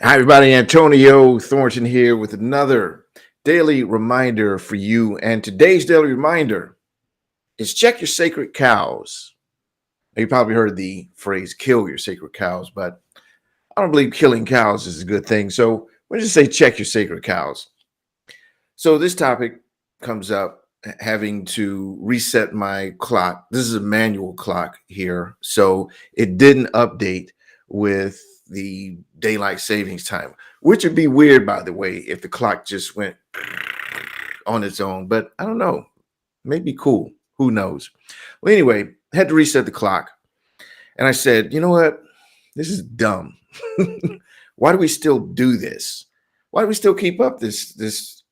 Hi, everybody. Antonio Thornton here with another daily reminder for you. And today's daily reminder is check your sacred cows. Now, you probably heard the phrase kill your sacred cows, but I don't believe killing cows is a good thing. So we'll just say check your sacred cows. So this topic comes up having to reset my clock. This is a manual clock here. So it didn't update with the daylight savings time, which would be weird, by the way, if the clock just went on its own. But I don't know. Maybe cool. Who knows? Well, anyway, had to reset the clock. And I said, you know what? This is dumb. Why do we still do this? Why do we still keep up this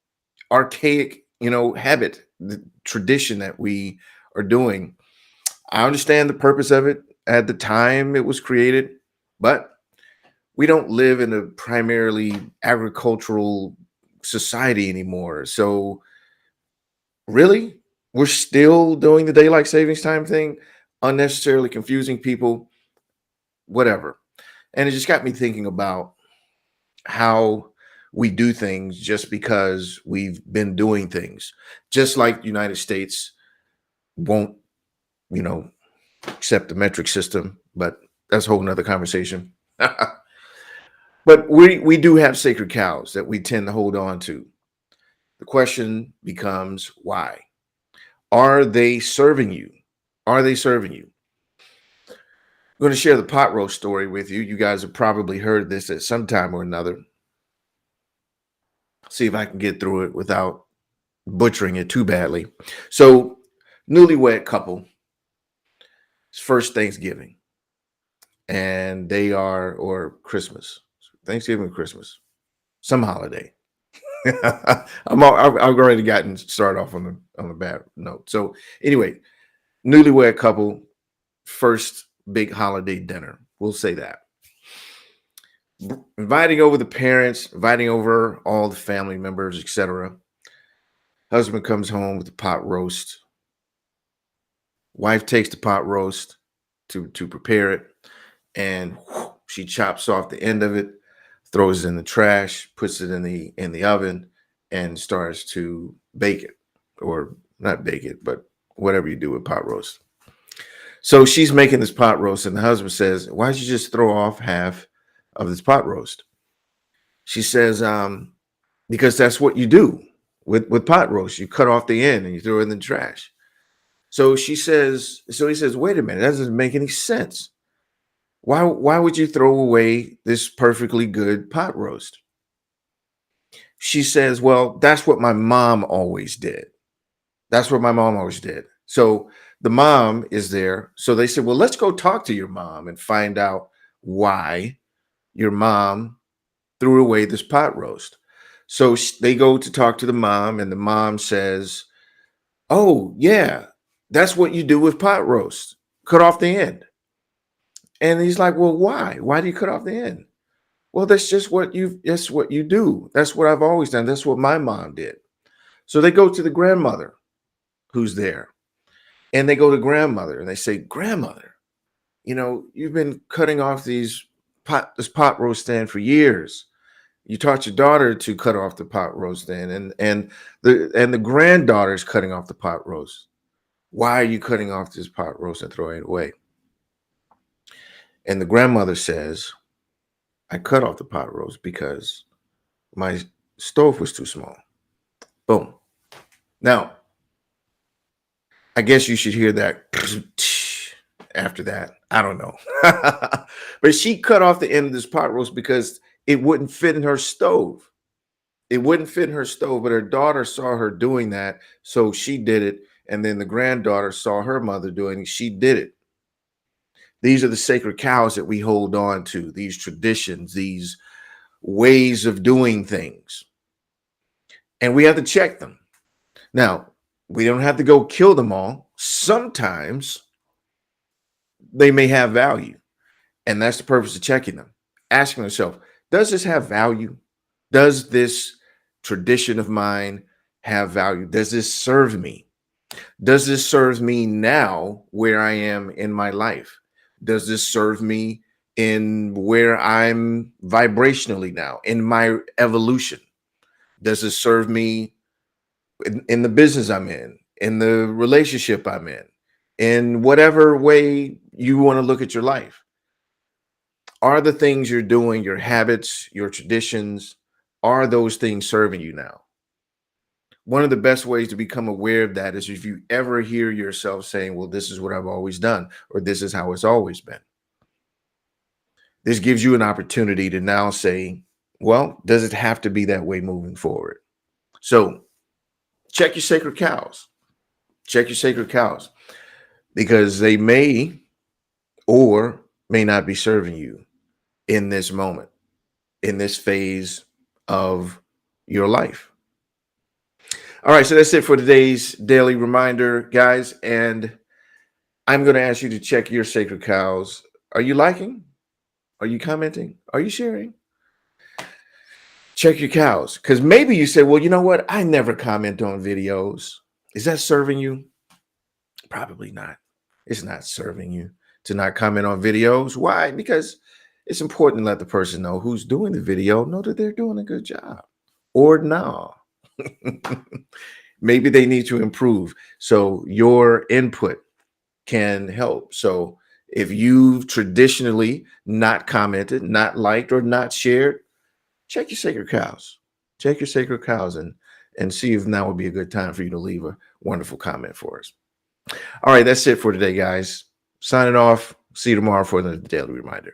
archaic, habit, the tradition that we are doing? I understand the purpose of it at the time it was created, but we don't live in a primarily agricultural society anymore. So really, we're still doing the daylight savings time thing, unnecessarily confusing people, whatever. And it just got me thinking about how we do things just because we've been doing things. Just like the United States won't, you know, accept the metric system, but that's a whole nother conversation. But we do have sacred cows that we tend to hold on to. The question becomes why? Are they serving you? Are they serving you? I'm going to share the pot roast story with you. You guys have probably heard this at some time or another. See if I can get through it without butchering it too badly. So, newlywed couple, it's first Thanksgiving, and they are, or Christmas, Thanksgiving, or Christmas, some holiday. I've already gotten started off on the bad note. So anyway, newlywed couple, first big holiday dinner. We'll say that. Inviting over the parents, inviting over all the family members, etc. Husband comes home with the pot roast. Wife takes the pot roast to prepare it, and she chops off the end of it, throws it in the trash, puts it in the oven, and starts to bake it, or not bake it, but whatever you do with pot roast. So she's making this pot roast, and the husband says, "Why don't you just throw off half of this pot roast?" She says, "Because that's what you do with pot roast. You cut off the end and you throw it in the trash." So he says, "Wait a minute, that doesn't make any sense. Why would you throw away this perfectly good pot roast?" She says, "Well, that's what my mom always did. That's what my mom always did." So the mom is there. So they said, "Well, let's go talk to your mom and find out why your mom threw away this pot roast." So they go to talk to the mom, and the mom says, "Oh, yeah, that's what you do with pot roast. Cut off the end." And he's like, "Well, why? Why do you cut off the end?" "Well, that's what you do. That's what I've always done. That's what my mom did." So they go to the grandmother who's there, and they go to grandmother and they say, "Grandmother, you've been cutting off this pot roast stand for years. You taught your daughter to cut off the pot roast stand, and the granddaughter's cutting off the pot roast. Why are you cutting off this pot roast and throwing it away?" And the grandmother says, "I cut off the pot roast because my stove was too small." Boom. Now, I guess you should hear that after that. I don't know. But she cut off the end of this pot roast because it wouldn't fit in her stove. It wouldn't fit in her stove, but her daughter saw her doing that, so she did it. And then the granddaughter saw her mother doing it. She did it. These are the sacred cows that we hold on to, these traditions, these ways of doing things. And we have to check them. Now, we don't have to go kill them all. Sometimes they may have value. And that's the purpose of checking them. Asking yourself, does this have value? Does this tradition of mine have value? Does this serve me? Does this serve me now where I am in my life? Does this serve me in where I'm vibrationally now in my evolution? Does it serve me in the business I'm in the relationship I'm in whatever way you want to look at your life? Are the things you're doing, your habits, your traditions, are those things serving you now? One of the best ways to become aware of that is if you ever hear yourself saying, well, this is what I've always done, or this is how it's always been. This gives you an opportunity to now say, well, does it have to be that way moving forward? So check your sacred cows. Check your sacred cows, because they may or may not be serving you in this moment, in this phase of your life. All right, so that's it for today's daily reminder, guys. And I'm going to ask you to check your sacred cows. Are you liking? Are you commenting? Are you sharing? Check your cows, because maybe you said, well, you know what? I never comment on videos. Is that serving you? Probably not. It's not serving you to not comment on videos. Why? Because it's important to let the person know who's doing the video know that they're doing a good job. Or no. Maybe they need to improve. So your input can help. So if you've traditionally not commented, not liked, or not shared, check your sacred cows. Check your sacred cows and see if now would be a good time for you to leave a wonderful comment for us. All right, that's it for today, guys. Signing off. See you tomorrow for the daily reminder.